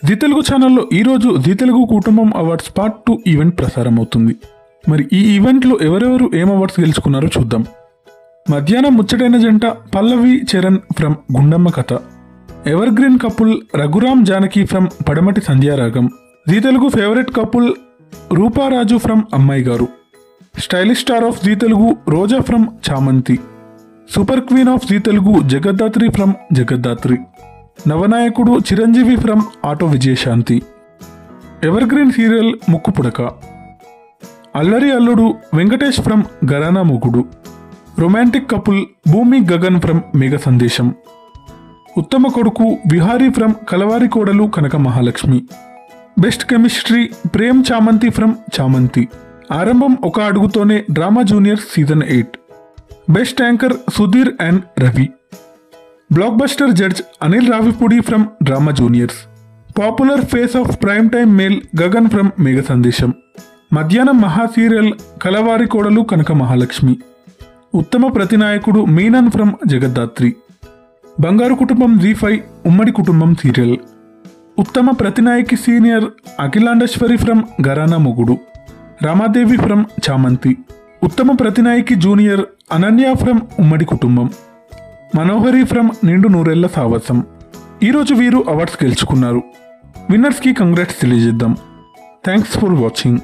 G Telugu ఛానల్లో ఈరోజు G Telugu కుటుంబం అవార్డ్స్ పార్ట్ 2 ఈవెంట్ ప్రసారం అవుతుంది. మరి ఈ ఈవెంట్లో ఎవరెవరు ఏం అవార్డ్స్ గెలుచుకున్నారో చూద్దాం. మధ్యాహ్నం ముచ్చటైన జంట పల్లవి Charan from Gundamma Katha, evergreen couple Raghuram Janaki from Padamati Sandhyaragam, Zee Telugu favourite couple Rooparaju from Ammayi Garu, stylish star of Zee Telugu Roja from Chamanthi, super queen of Zee Telugu Jagaddhatri from Jagaddhatri, నవనాయకుడు Chiranjeevi from auto Vijayashanti, evergreen serial Mukku Pudaka, అల్లరి అల్లుడు వెంకటేష్ ఫ్రమ్ గరానా మొగుడు, రొమాంటిక్ కపుల్ భూమి గగన్ ఫ్రమ్ మేఘ సందేశం, ఉత్తమ కొడుకు Vihari from Kalavari Kodalu Kanaka Mahalakshmi, best chemistry Prem Chamanthi from Chamanthi, ఆరంభం ఒక అడుగుతోనే drama junior season 8, best anchor Sudheer and Ravi, blockbuster judge Anil Ravipudi from drama juniors, popular face of prime time male Gagan from Megha Sandesam, మధ్యాహ్నం మహా సీరియల్ కలవారి కోడలు కనక మహాలక్ష్మి, ఉత్తమ ప్రతినాయకుడు మీనన్ ఫ్రమ్ జగద్దాత్రి, బంగారు కుటుంబం జీ5 ఉమ్మడి కుటుంబం సీరియల్, ఉత్తమ ప్రతినాయకి సీనియర్ అఖిలాండేశ్వరి ఫ్రమ్ గరానా మొగుడు, రామాదేవి ఫ్రమ్ చామంతి, ఉత్తమ ప్రతినాయకి జూనియర్ అనన్య ఫ్రమ్ ఉమ్మడి కుటుంబం, మనోహరి ఫ్రమ్ నిండు నూరెళ్ల సావసం. ఈరోజు వీరు అవార్డ్స్ గెలుచుకున్నారు. విన్నర్స్కి కంగ్రాట్స్ తెలియజేద్దాం. Thanks for watching.